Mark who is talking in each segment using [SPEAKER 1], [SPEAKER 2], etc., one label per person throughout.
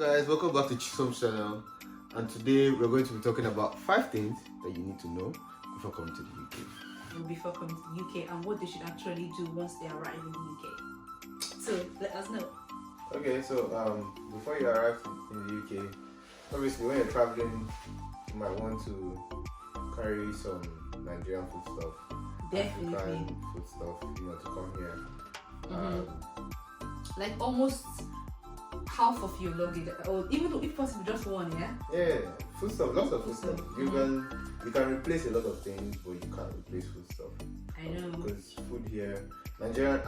[SPEAKER 1] guys, welcome back to Chisholm's channel, and today we're going to be talking about 5 things that you need to know before coming to the UK.
[SPEAKER 2] Before coming to the UK, and what they should actually do once they arrive in the UK. So let us know.
[SPEAKER 1] Okay, so before you arrive in the UK, obviously when you're traveling, you might want to carry some Nigerian food stuff,
[SPEAKER 2] Definitely.
[SPEAKER 1] African food stuff, to come here.
[SPEAKER 2] Like almost half of your luggage, or even if possible, just one, yeah?
[SPEAKER 1] Yeah, food stuff, lots of food stuff. You can replace a lot of things, but you can't replace food stuff.
[SPEAKER 2] I know.
[SPEAKER 1] Because food here, Nigerian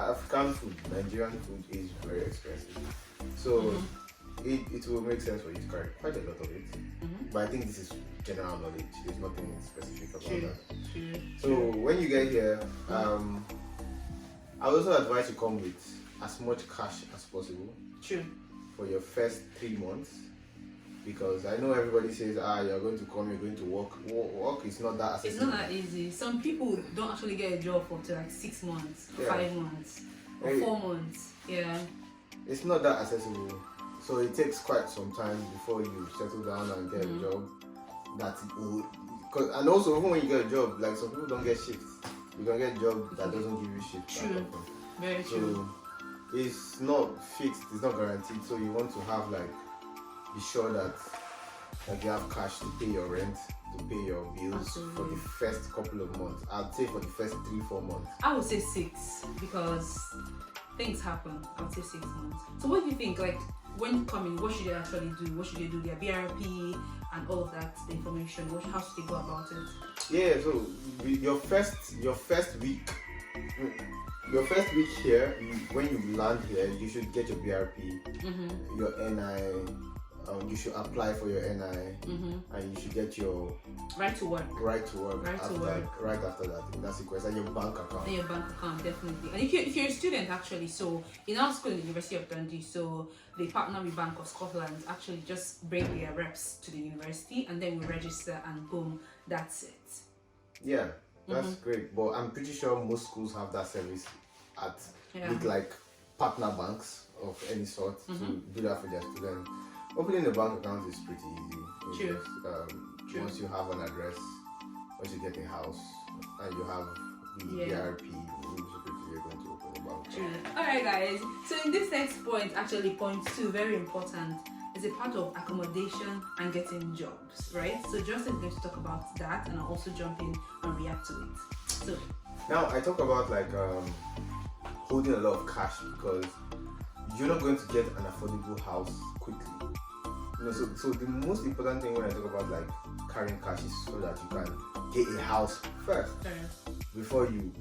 [SPEAKER 1] food is very expensive. So it will make sense for you to carry quite a lot of it. But I think this is general knowledge. There's nothing specific about that.
[SPEAKER 2] True.
[SPEAKER 1] So when you get here, I also advise you come with as much cash as possible.
[SPEAKER 2] True.
[SPEAKER 1] For your first 3 months, because I know everybody says you're going to come, you're going to work. Work is not that accessible.
[SPEAKER 2] It's not that easy. Some people don't actually get a job for like 6 months, 5 months, or 4 months. Yeah.
[SPEAKER 1] It's not that accessible. So it takes quite some time before you settle down and get a job that will. And also even when you get a job, like some people don't get shifts. You can get a job that doesn't give you shifts.
[SPEAKER 2] True. Very true.
[SPEAKER 1] So it's not fixed, it's not guaranteed. So you want to have be sure that you have cash to pay your rent, to pay your bills. Absolutely. For the first couple of months. I'd say for the first 3-4 months.
[SPEAKER 2] I would say 6 because things happen. I would say 6 months. So what do you think? Like when coming, what should they actually do? What should they do? Their BRP and all of that, the information. How should they go about it?
[SPEAKER 1] Yeah. So your first week. Your first week here, when you land here, you should get your BRP, your NI. You should apply for your NI, and you should get your
[SPEAKER 2] right to work.
[SPEAKER 1] Right after that, in that sequence, and your bank account.
[SPEAKER 2] And your bank account, definitely. And if you're a student, actually, so in our school, in the University of Dundee, so they partner with Bank of Scotland. Actually, just bring their reps to the university, and then we register, and boom, that's it.
[SPEAKER 1] Yeah. That's great, but I'm pretty sure most schools have that service with partner banks of any sort to do that for their students. Opening a bank account is pretty easy.
[SPEAKER 2] True.
[SPEAKER 1] Once you have an address, once you get a house, and you have the BRP, you're going to open a bank account.
[SPEAKER 2] True. Alright guys, so in this next point, actually point 2, very important, is a part of accommodation and getting jobs, right? So Justin is going to talk about that, and I'll also jump in and react to it. So
[SPEAKER 1] now I talk about holding a lot of cash, because you're not going to get an affordable house quickly. So the most important thing when I talk about carrying cash is so that you can get a house first before you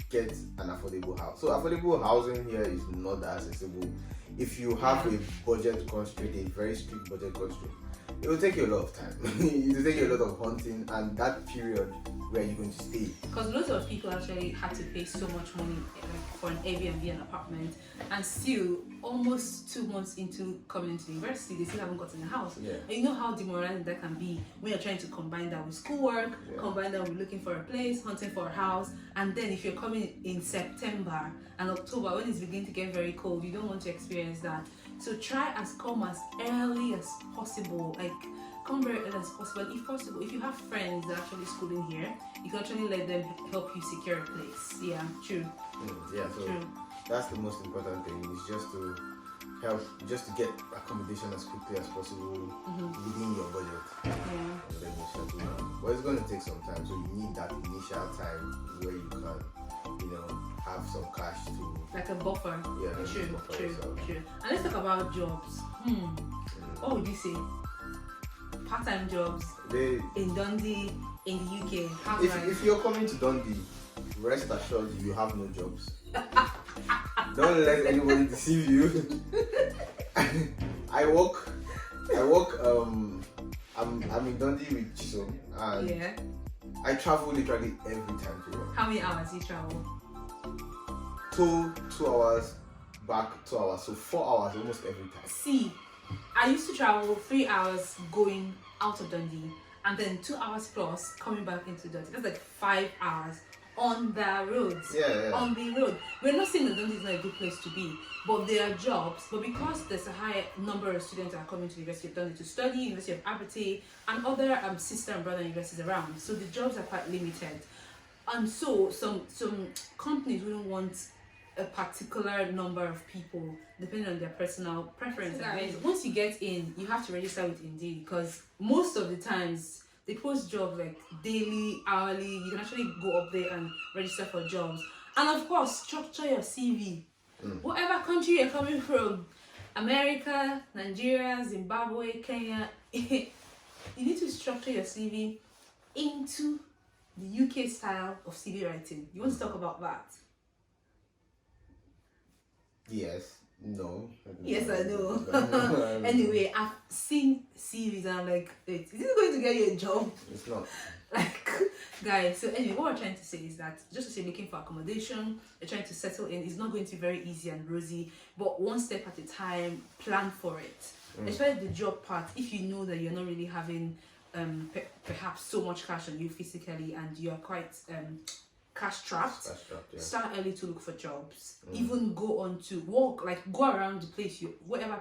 [SPEAKER 1] get an affordable house. So affordable housing here is not that accessible. If you have a budget constraint, a very strict budget constraint, it will take you a lot of time. It will take you a lot of hunting, and that period where you're going to stay.
[SPEAKER 2] Because lots of people actually had to pay so much money for an Airbnb, an apartment, and still almost 2 months into coming into the university, they still haven't gotten a house.
[SPEAKER 1] Yeah.
[SPEAKER 2] And you know how demoralizing that can be when you're trying to combine that with schoolwork, combine that with looking for a place, hunting for a house, and then if you're coming in September and October when it's beginning to get very cold, you don't want to experience that. So try come as early as possible. Come very early as possible. If possible, if you have friends that are actually schooling here, you can actually let them help you secure a place. Yeah, true.
[SPEAKER 1] So that's the most important thing, is just to help, just to get accommodation as quickly as possible within your budget. And then you settle down. But it's going to take some time, so you need that initial time where you can, have some cash to
[SPEAKER 2] a buffer.
[SPEAKER 1] Yeah,
[SPEAKER 2] true. And let's talk about jobs. What would you say? Part-time jobs in Dundee, in the UK.
[SPEAKER 1] If you're coming to Dundee, rest assured you have no jobs. Don't let anybody deceive you. I work. I'm in Dundee with Chisholm, and I travel literally every time to work.
[SPEAKER 2] How many hours do you travel?
[SPEAKER 1] 2 hours back, 2 hours, so 4 hours almost every time.
[SPEAKER 2] See, I used to travel 3 hours going out of Dundee, and then 2 hours plus coming back into Dundee. That's 5 hours on the roads.
[SPEAKER 1] Yeah.
[SPEAKER 2] On the road. We're not saying that Dundee is not a good place to be, but there are jobs. But because there's a high number of students that are coming to the University of Dundee to study, University of Aberdeen, and other sister and brother universities around, so the jobs are quite limited. And so some companies wouldn't want a particular number of people depending on their personal preference. Once you get in, you have to register with Indeed, because most of the times they post jobs like daily, hourly. You can actually go up there and register for jobs. And of course, structure your CV. Whatever country you're coming from, America, Nigeria, Zimbabwe, Kenya, you need to structure your CV into the UK style of CV writing. You want to talk about that?
[SPEAKER 1] Yes. No.
[SPEAKER 2] Yes, I know. Anyway, I've seen CVs and I'm like, wait, is this going to get you a job?
[SPEAKER 1] It's not.
[SPEAKER 2] Like, guys, so anyway, what we're trying to say is that just as you're looking for accommodation, you're trying to settle in, it's not going to be very easy and rosy, but one step at a time, plan for it. Especially the job part, if you know that you're not really having perhaps so much cash on you physically and you're quite cash trapped, start early to look for jobs. Even go on to walk, like go around the place, whatever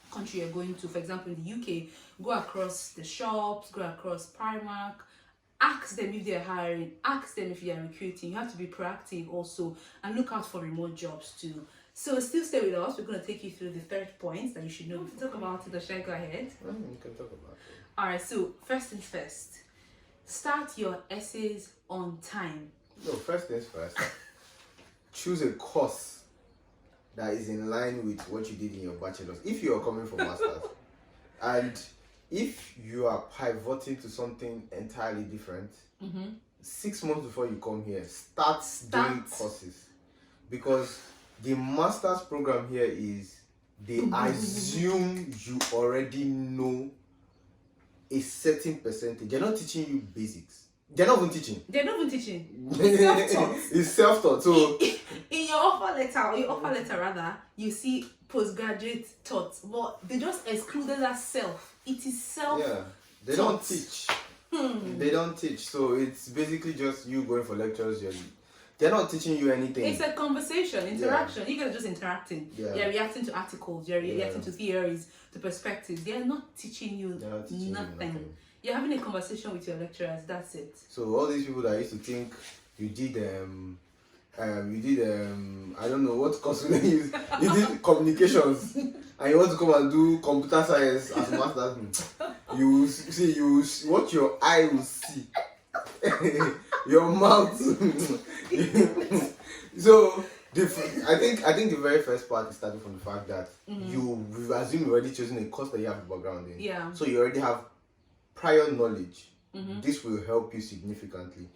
[SPEAKER 2] country you're going to. For example, in the UK, go across the shops, go across Primark, ask them if they're hiring, ask them if you're recruiting. You have to be proactive also and look out for remote jobs too. So still stay with us. We're going to take you through the third point that you should know. Talk about it, or should I go ahead?
[SPEAKER 1] You can talk about it.
[SPEAKER 2] Alright, so first things first. Start your essays on time.
[SPEAKER 1] No, first things first. Choose a course that is in line with what you did in your bachelor's. If you are coming from masters, and if you are pivoting to something entirely different, 6 months before you come here, start doing courses, because the master's program here is they assume you already know a certain percentage. They're not teaching you basics. They're not even teaching.
[SPEAKER 2] It's self-taught.
[SPEAKER 1] It's self-taught. So
[SPEAKER 2] in your offer letter rather, you see postgraduate taught, but they just excluded that self. It is self.
[SPEAKER 1] Yeah, they don't teach. They don't teach. So it's basically just you going for lectures. They're not teaching you anything.
[SPEAKER 2] It's a conversation, interaction. You guys are just interacting.
[SPEAKER 1] Yeah.
[SPEAKER 2] You're reacting to articles. You're reacting to theories, to perspectives. They're not teaching you nothing. You're having a conversation with your lecturers. That's it.
[SPEAKER 1] So all these people that used to think you did I don't know what course you use. You did communications, and you want to come and do computer science as masters. You see, what your eye will see. Your mouth. So I think the very first part is starting from the fact that you assume you've already chosen a course that you have a background in.
[SPEAKER 2] Yeah.
[SPEAKER 1] So you already have prior knowledge. This will help you significantly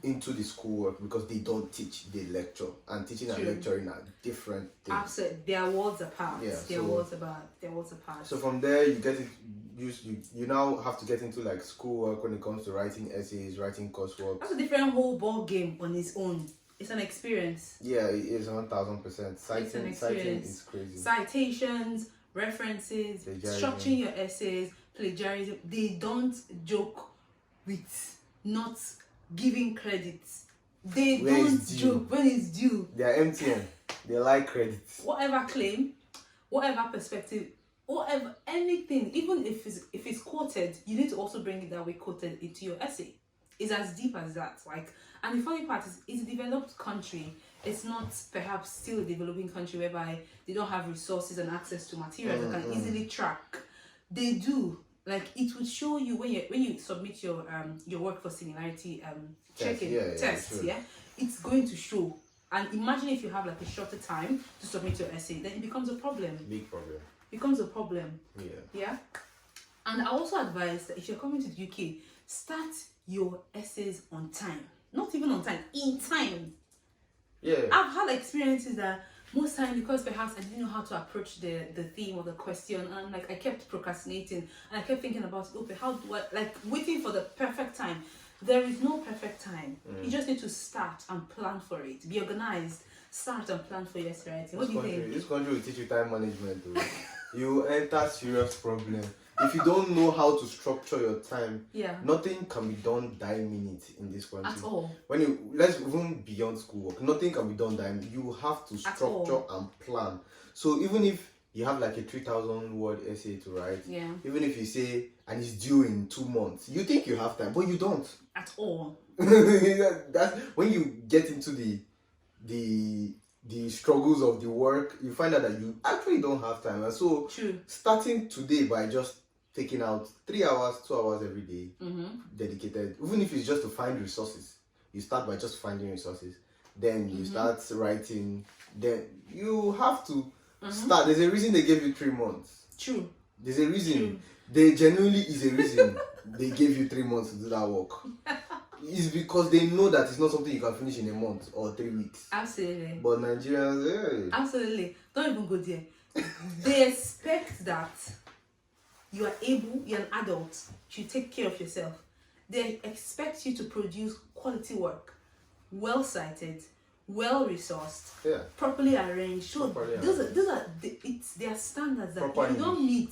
[SPEAKER 1] into the schoolwork, because they don't teach, they lecture, and teaching and lecturing are different things.
[SPEAKER 2] Absolutely, they are worlds apart.
[SPEAKER 1] Yeah,
[SPEAKER 2] They're worlds apart.
[SPEAKER 1] So from there, you get it. You now have to get into like schoolwork when it comes to writing essays, writing coursework.
[SPEAKER 2] That's a different whole ball game on its own. It's an experience.
[SPEAKER 1] Yeah, it is 1000%. Citing is crazy.
[SPEAKER 2] Citations, references, structuring your essays, plagiarism. They don't joke with not giving credit. They don't joke when it's due.
[SPEAKER 1] They are MTN. They like credit.
[SPEAKER 2] Whatever claim, whatever perspective, whatever anything, even if it's quoted, you need to also bring it that way quoted into your essay. It's as deep as that. Like, and the funny part is, it's a developed country. It's not perhaps still a developing country whereby they don't have resources and access to materials that can easily track. They do. Like, it would show you when you submit your work for similarity checking tests. It's going to show. And imagine if you have like a shorter time to submit your essay, then it becomes a problem.
[SPEAKER 1] Big problem.
[SPEAKER 2] Becomes a problem.
[SPEAKER 1] Yeah.
[SPEAKER 2] And I also advise that if you're coming to the UK, start your essays on time. Not even on time, in time.
[SPEAKER 1] Yeah.
[SPEAKER 2] I've had experiences that most times, because perhaps I didn't know how to approach the theme or the question, and like I kept procrastinating and I kept thinking about, okay, how do I, like, waiting for the perfect time. There is no perfect time. You just need to start and plan for it. Be organized. Start and plan for your essay writing. What do you think?
[SPEAKER 1] This country will teach you time management. You enter serious problem. if you don't know how to structure your time,
[SPEAKER 2] Yeah.
[SPEAKER 1] nothing can be done dying minute in this country.
[SPEAKER 2] At all.
[SPEAKER 1] When you let's even beyond schoolwork, nothing can be done dying. You have to structure and plan. So even if you have like a 3,000 word essay to write,
[SPEAKER 2] Yeah.
[SPEAKER 1] even if you say and it's due in 2 months, you think you have time, but you don't.
[SPEAKER 2] At all.
[SPEAKER 1] That's when you get into the struggles of the work, you find out that you actually don't have time. And so
[SPEAKER 2] True.
[SPEAKER 1] starting today by just taking out 3 hours, 2 hours every day, dedicated, even if it's just to find resources, you start by just finding resources, then you start writing, then you have to start. There's a reason they gave you 3 months.
[SPEAKER 2] True.
[SPEAKER 1] There's a reason.
[SPEAKER 2] True.
[SPEAKER 1] There genuinely is a reason they gave you 3 months to do that work. It's because they know that it's not something you can finish in a month or 3 weeks.
[SPEAKER 2] Absolutely.
[SPEAKER 1] But Nigerians, hey.
[SPEAKER 2] Absolutely. Don't even go there. They expect that you're an adult, you take care of yourself. They expect you to produce quality work, well cited, well resourced, properly arranged. So those are their standards that if you don't meet,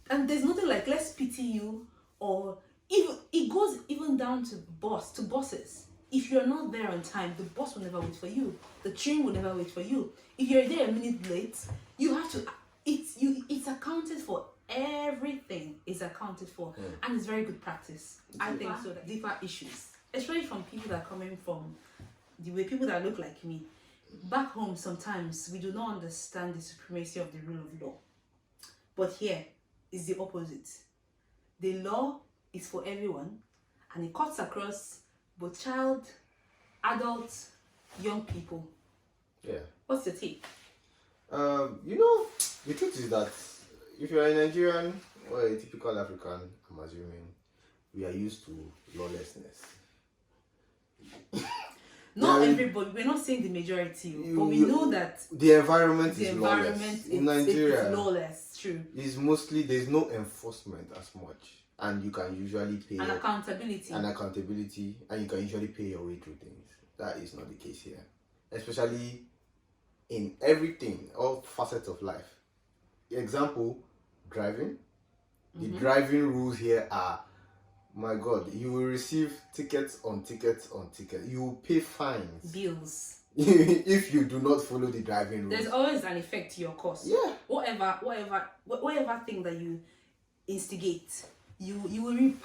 [SPEAKER 2] and there's nothing like let's pity you, or even it goes even down to bosses. If you're not there on time, the boss will never wait for you. The train will never wait for you. If you're there a minute late, you have to. It's accounted for. Everything is accounted for, and it's very good practice. I think so. That deeper issues, especially from people that are coming from the way people that look like me. Back home, sometimes we do not understand the supremacy of the rule of law, but here is the opposite. The law is for everyone, and it cuts across both child, adult, young people.
[SPEAKER 1] Yeah.
[SPEAKER 2] What's your take?
[SPEAKER 1] The truth is that if you're a Nigerian or a typical African, I'm assuming, we are used to lawlessness.
[SPEAKER 2] Not everybody. We're not saying the majority, but we know that
[SPEAKER 1] the environment is lawless. In Nigeria,
[SPEAKER 2] it's lawless. True.
[SPEAKER 1] It's mostly there's no enforcement as much, and you can usually pay
[SPEAKER 2] accountability,
[SPEAKER 1] and you can usually pay your way through things. That is not the case here, especially in everything, all facets of life. Example, driving. The driving rules here are, my God, you will receive tickets on tickets on tickets. You will pay fines,
[SPEAKER 2] bills,
[SPEAKER 1] if you do not follow the driving rules.
[SPEAKER 2] There's always an effect to your cost.
[SPEAKER 1] Yeah.
[SPEAKER 2] Whatever thing that you instigate, you will reap.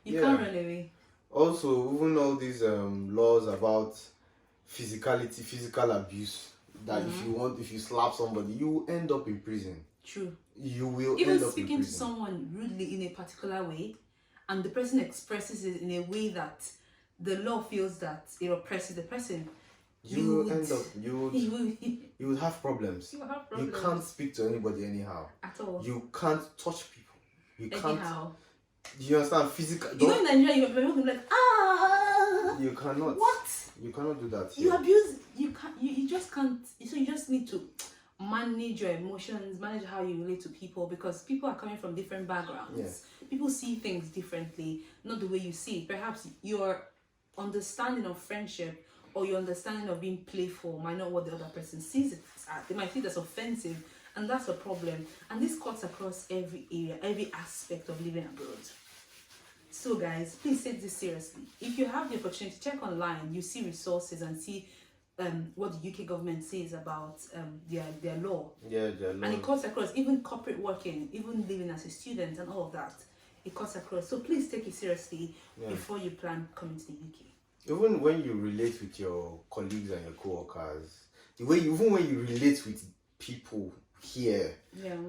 [SPEAKER 2] You can't run away.
[SPEAKER 1] Also, even all these laws about physical abuse, that if you slap somebody, you will end up in prison.
[SPEAKER 2] True.
[SPEAKER 1] You will
[SPEAKER 2] even
[SPEAKER 1] end up
[SPEAKER 2] speaking
[SPEAKER 1] in
[SPEAKER 2] to someone rudely in a particular way, and the person expresses it in a way that the law feels that it oppresses the person, you would have problems. You will have problems.
[SPEAKER 1] You can't speak to anybody anyhow.
[SPEAKER 2] At all.
[SPEAKER 1] You can't touch people. You
[SPEAKER 2] anyhow.
[SPEAKER 1] Can't. Do you understand? Physical.
[SPEAKER 2] You know, in Nigeria, you're going to be like,
[SPEAKER 1] You cannot.
[SPEAKER 2] What?
[SPEAKER 1] You cannot do that.
[SPEAKER 2] You abuse. You can't. You just can't. So you just need to manage your emotions, manage how you relate to people, because people are coming from different backgrounds.
[SPEAKER 1] Yeah.
[SPEAKER 2] People see things differently, not the way you see it. Perhaps your understanding of friendship or your understanding of being playful might not what the other person sees it as. They might feel that's offensive, and that's a problem. And this cuts across every area, every aspect of living abroad. So guys, please take this seriously. If you have the opportunity, check online. You see resources and see what the UK government says about their law.
[SPEAKER 1] Yeah, their law.
[SPEAKER 2] And it cuts across even corporate working, even living as a student and all of that. It cuts across. So please take it seriously before you plan coming to the UK.
[SPEAKER 1] Even when you relate with your colleagues and your co-workers, even when you relate with people here,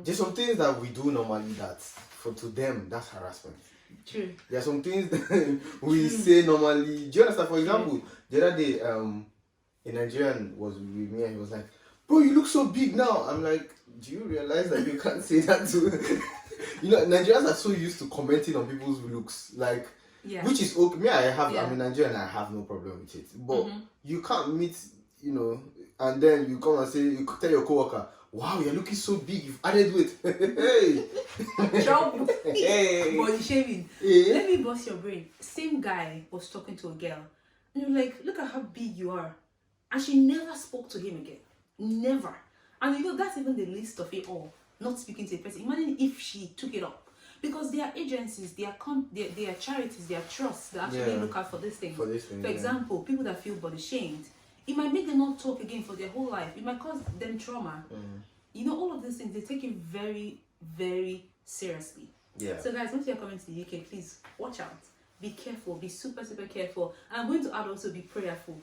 [SPEAKER 1] there's some things that we do normally that to them that's harassment.
[SPEAKER 2] True.
[SPEAKER 1] There are some things that we say normally. Do you understand? For example, the other day, a Nigerian was with me and he was like, "Bro, you look so big now." I'm like, "Do you realize that you can't say that to?" Nigerians are so used to commenting on people's looks, like, which is okay. I'm a Nigerian, I have no problem with it. But you can't meet, and then you come and say, you tell your coworker, "Wow, you're looking so big. You've added weight." Hey,
[SPEAKER 2] trouble.
[SPEAKER 1] Hey,
[SPEAKER 2] body shaving. Let me bust your brain. Same guy was talking to a girl, and you're like, "Look at how big you are," and she never spoke to him again. Never. And that's even the least of it all. not speaking to a person. Imagine if she took it up. Because there are agencies, there are charities, there are trusts that actually look out for this thing. For example, people that feel body shamed, it might make them not talk again for their whole life. It might cause them trauma. You know, all of these things, they take it very, very seriously.
[SPEAKER 1] Yeah.
[SPEAKER 2] So guys, once you're coming to the UK, please watch out. Be careful. Be super, super careful. And I'm going to add also be prayerful.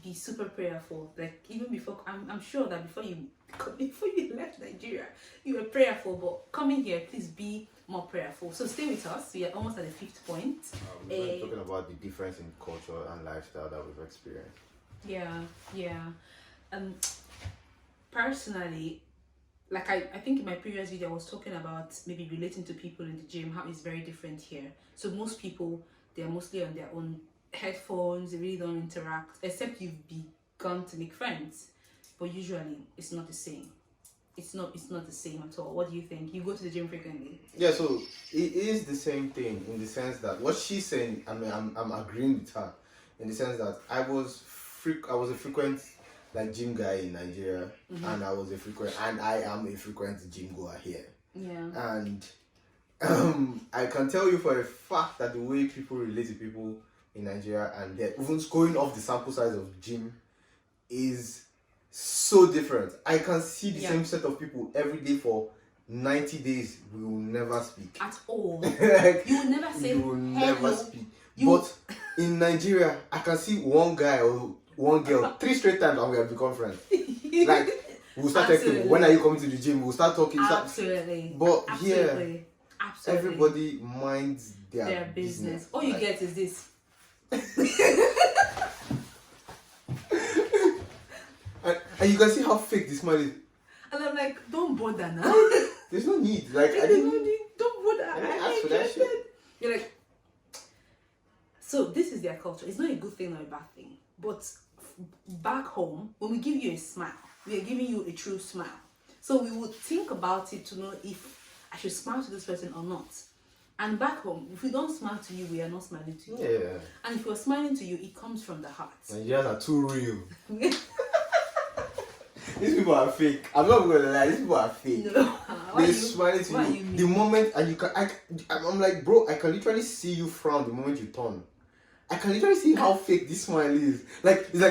[SPEAKER 2] Be super prayerful. Like even before, I'm sure that before you left Nigeria, you were prayerful. But coming here, please be more prayerful. So stay with us. We are almost at the 5th point.
[SPEAKER 1] We're talking about the difference in culture and lifestyle that we've experienced.
[SPEAKER 2] Yeah. Personally, like I think in my previous video I was talking about maybe relating to people in the gym, how it's very different here. So most people, they're mostly on their own headphones, they really don't interact, except you've begun to make friends. But usually it's not the same. It's not the same at all. What do you think? You go to the gym frequently?
[SPEAKER 1] Yeah, so it is the same thing in the sense that what she's saying, I mean, I'm agreeing with her in the sense that I was a frequent like gym guy in Nigeria, and I am a frequent gym goer here.
[SPEAKER 2] Yeah.
[SPEAKER 1] And I can tell you for a fact that the way people relate to people in Nigeria and they're even going off the sample size of gym is so different. I can see the same set of people every day for 90 days. We will never speak
[SPEAKER 2] at all.
[SPEAKER 1] Like,
[SPEAKER 2] you will never say
[SPEAKER 1] you will never speak. But in Nigeria, I can see one guy or one girl 3 straight times and we have become friends. Like we'll start texting. When are you coming to the gym? We'll start talking.
[SPEAKER 2] Absolutely.
[SPEAKER 1] But
[SPEAKER 2] Absolutely.
[SPEAKER 1] here, everybody minds their business.
[SPEAKER 2] All you get is this.
[SPEAKER 1] and you can see how fake this smile is.
[SPEAKER 2] And I'm like, don't bother now.
[SPEAKER 1] There's no need. Like
[SPEAKER 2] don't bother.
[SPEAKER 1] I didn't ask for that shit.
[SPEAKER 2] You're like, so this is their culture. It's not a good thing or a bad thing. But back home, when we give you a smile, we are giving you a true smile. So we would think about it to know if I should smile to this person or not. And back home, if we don't smile to you, we are not smiling to you.
[SPEAKER 1] Yeah.
[SPEAKER 2] And if we're smiling to you, it comes from the heart.
[SPEAKER 1] Nigerians are too real. These people are fake. I'm not gonna lie. These people are fake.
[SPEAKER 2] No.
[SPEAKER 1] They're smiling to you. The moment, and you can, I'm like, bro, I can literally see you frown the moment you turn. I can literally see how fake this smile is. Like it's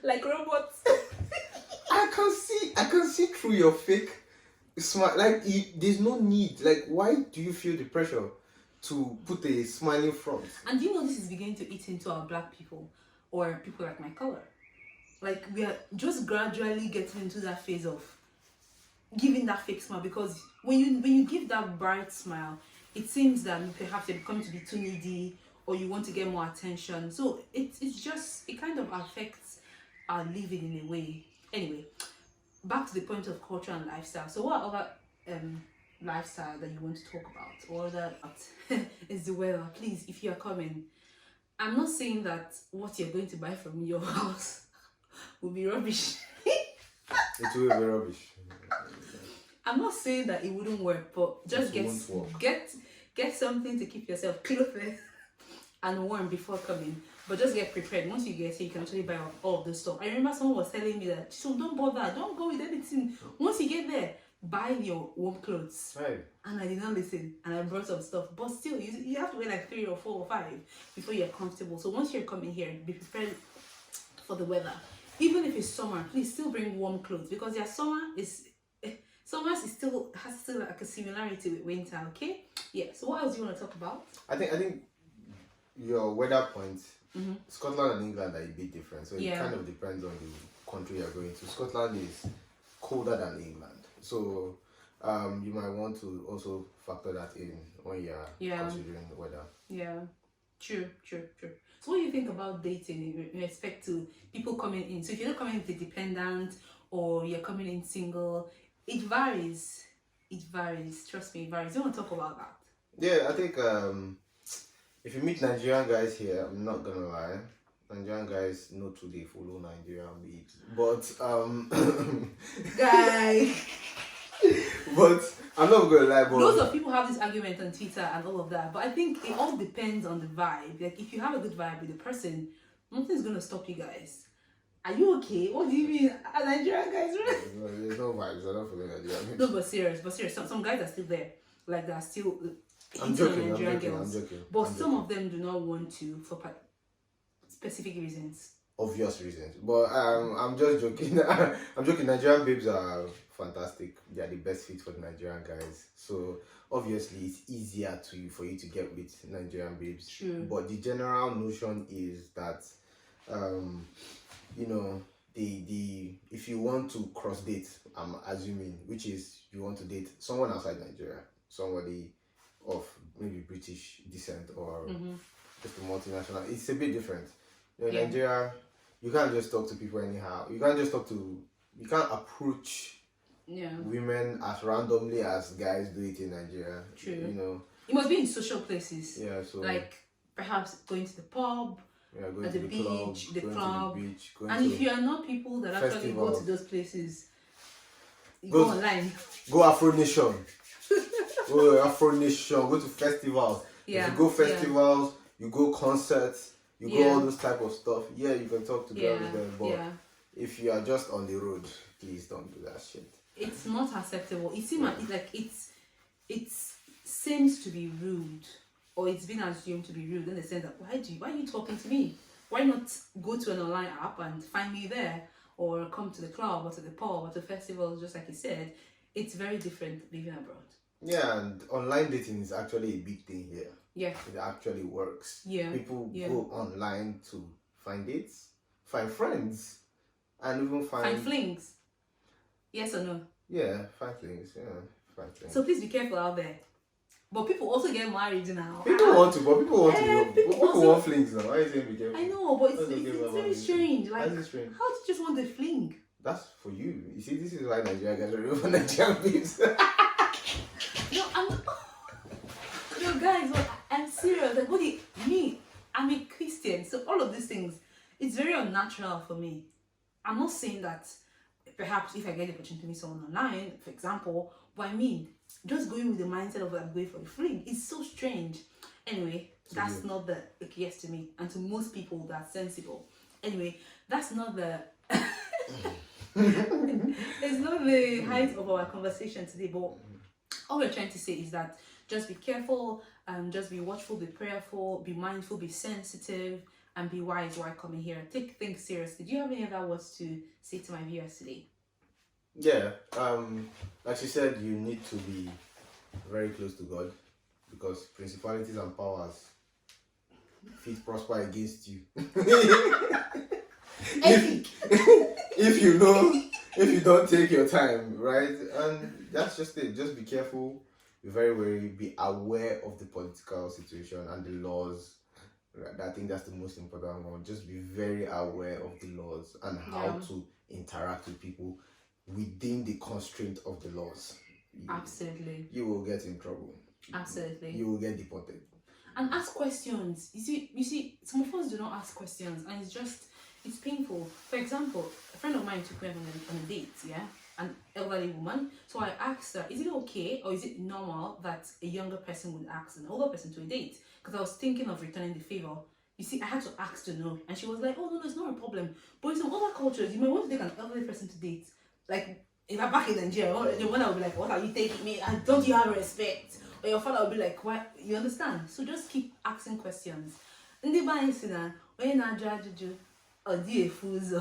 [SPEAKER 2] like robots.
[SPEAKER 1] I can see through your fake smile. Like there's no need. Like why do you feel the pressure to put a smiling front?
[SPEAKER 2] And you know this is beginning to eat into our black people or people like my color. Like we are just gradually getting into that phase of giving that fake smile, because when you give that bright smile, it seems that perhaps you're becoming to be too needy or you want to get more attention. So it kind of affects our living in a way. Anyway, back to the point of culture and lifestyle. So what other lifestyle that you want to talk about, or that is the weather? Please, if you are coming, I'm not saying that what you're going to buy from your house will be rubbish.
[SPEAKER 1] It will be rubbish.
[SPEAKER 2] I'm not saying that it wouldn't work, but just get something to keep yourself clothed and warm before coming. But just get prepared. Once you get here, you can actually buy all of this stuff. I remember someone was telling me that, so don't bother, don't go with anything. Once you get there, buy your warm clothes.
[SPEAKER 1] Right.
[SPEAKER 2] And I did not listen, and I brought some stuff. But still, you have to wear like 3 or 4 or 5 before you're comfortable. So once you're coming here, be prepared for the weather. Even if it's summer, please still bring warm clothes, because their summer has still like a similarity with winter. Okay, yeah. So what else do you want to talk about?
[SPEAKER 1] I think your weather points, Scotland and England are a bit different, so it kind of depends on the country you're going to. Scotland is colder than England, so you might want to also factor that in when you're considering the weather.
[SPEAKER 2] Yeah, true. So what do you think about dating in respect to people coming in? So if you're not coming in dependent or you're coming in single, it varies. Trust me, it varies. You want to talk about that?
[SPEAKER 1] Yeah, I think if you meet Nigerian guys here, I'm not gonna lie, Nigerian guys know to they follow Nigerian beat, but
[SPEAKER 2] guy.
[SPEAKER 1] But I'm not gonna lie, but
[SPEAKER 2] lots of people have this argument on Twitter and all of that, but I think it all depends on the vibe. Like if you have a good vibe with the person, nothing's gonna stop you guys. Are you okay? What do you mean? Are Nigerian guys right?
[SPEAKER 1] There's no vibes. I'm not following Nigerian babes.
[SPEAKER 2] No, but serious. Some guys are still there, like they're still
[SPEAKER 1] I'm
[SPEAKER 2] hitting on
[SPEAKER 1] joking.
[SPEAKER 2] Nigerian girls.
[SPEAKER 1] I'm joking.
[SPEAKER 2] But some of them do not want to for specific reasons.
[SPEAKER 1] Obvious reasons, but I'm just joking. I'm joking. Nigerian babes are fantastic. They are the best fit for the Nigerian guys. So obviously, it's easier for you to get with Nigerian babes.
[SPEAKER 2] True.
[SPEAKER 1] But the general notion is that, you know, the if you want to cross date, I'm assuming, which is you want to date someone outside Nigeria, somebody of maybe British descent or just a multinational. It's a bit different. In Nigeria, you can't just talk to people anyhow. You can't approach women as randomly as guys do it in Nigeria.
[SPEAKER 2] True.
[SPEAKER 1] You know.
[SPEAKER 2] It must be in social places.
[SPEAKER 1] Yeah, so
[SPEAKER 2] like perhaps going to the pub,
[SPEAKER 1] going
[SPEAKER 2] at
[SPEAKER 1] to
[SPEAKER 2] the
[SPEAKER 1] beach,
[SPEAKER 2] the club.
[SPEAKER 1] going
[SPEAKER 2] and
[SPEAKER 1] to
[SPEAKER 2] if you are not people that actually go
[SPEAKER 1] festivals.
[SPEAKER 2] to those places, you go online.
[SPEAKER 1] Go Afro Nation. Go Afro Nation. Go to festivals.
[SPEAKER 2] Yeah.
[SPEAKER 1] If you go festivals, you go concerts. You go all those type of stuff. Yeah, you can talk to girls there, but if you are just on the road, please don't do that shit.
[SPEAKER 2] It's not acceptable. It seems like it seems to be rude, or it's been assumed to be rude in the sense that why are you talking to me? Why not go to an online app and find me there, or come to the club or to the pub or to festivals, just like you said. It's very different living abroad.
[SPEAKER 1] Yeah, and online dating is actually a big thing here.
[SPEAKER 2] Yeah.
[SPEAKER 1] It actually works.
[SPEAKER 2] Yeah.
[SPEAKER 1] People go online to find dates, find friends, and even find
[SPEAKER 2] flings. Yes or no?
[SPEAKER 1] Yeah, find flings. Yeah, find flings.
[SPEAKER 2] So please be careful out there. But people also get married now.
[SPEAKER 1] People want to, but people want to. People
[SPEAKER 2] also
[SPEAKER 1] want flings now. Why are you saying be careful?
[SPEAKER 2] I know, but it's very strange. Like,
[SPEAKER 1] how is it strange?
[SPEAKER 2] How do you just want a fling?
[SPEAKER 1] That's for you. You see, this is why Nigeria guys are real for Nigerian babes.
[SPEAKER 2] No, guys, I'm serious. Like, I'm a Christian, so all of these things, it's very unnatural for me. I'm not saying that perhaps if I get the opportunity to meet someone online, for example, but I mean, just going with the mindset of I'm going for a fling, it's so strange. Anyway, that's not the yes to me, and to most people that's sensible. Anyway, that's not the it's not the height of our conversation today, but all we're trying to say is that just be careful, just be watchful, be prayerful, be mindful, be sensitive, and be wise while coming here. Take things seriously. Do you have any other words to say to my viewers today?
[SPEAKER 1] Yeah, like she said, you need to be very close to God, because principalities and powers fit prosper against you. if you don't take your time, right? And that's just it. Just be careful, be very wary, be aware of the political situation and the laws. I think that's the most important one. Just be very aware of the laws and how to interact with people within the constraint of the laws.
[SPEAKER 2] Absolutely.
[SPEAKER 1] You will get in trouble.
[SPEAKER 2] Absolutely.
[SPEAKER 1] You will get deported.
[SPEAKER 2] And ask questions. You see, some of us do not ask questions, and it's painful. For example, a friend of mine took me on a date, an elderly woman. So I asked her, is it okay or is it normal that a younger person would ask an older person to a date? Because I was thinking of returning the favor. You see, I had to ask to know. And she was like, oh, no, it's not a problem. But in some other cultures, you might want to take an elderly person to date. Like, if I'm back in Nigeria, the one would be like, what are you taking me? And don't you have respect? Or your father would be like, what? You understand? So just keep asking questions. And they buy incident, when you're not judging, or dear fools,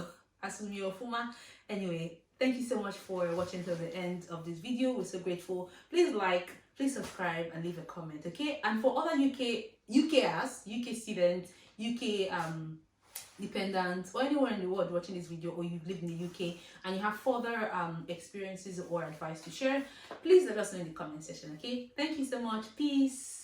[SPEAKER 2] assume you're fuma. Anyway, thank you so much for watching till the end of this video. We're so grateful. Please like, please subscribe, and leave a comment, okay? And for other UK students, UK dependents, or anywhere in the world watching this video, or you live in the UK and you have further experiences or advice to share, please let us know in the comment section, okay? Thank you so much. Peace.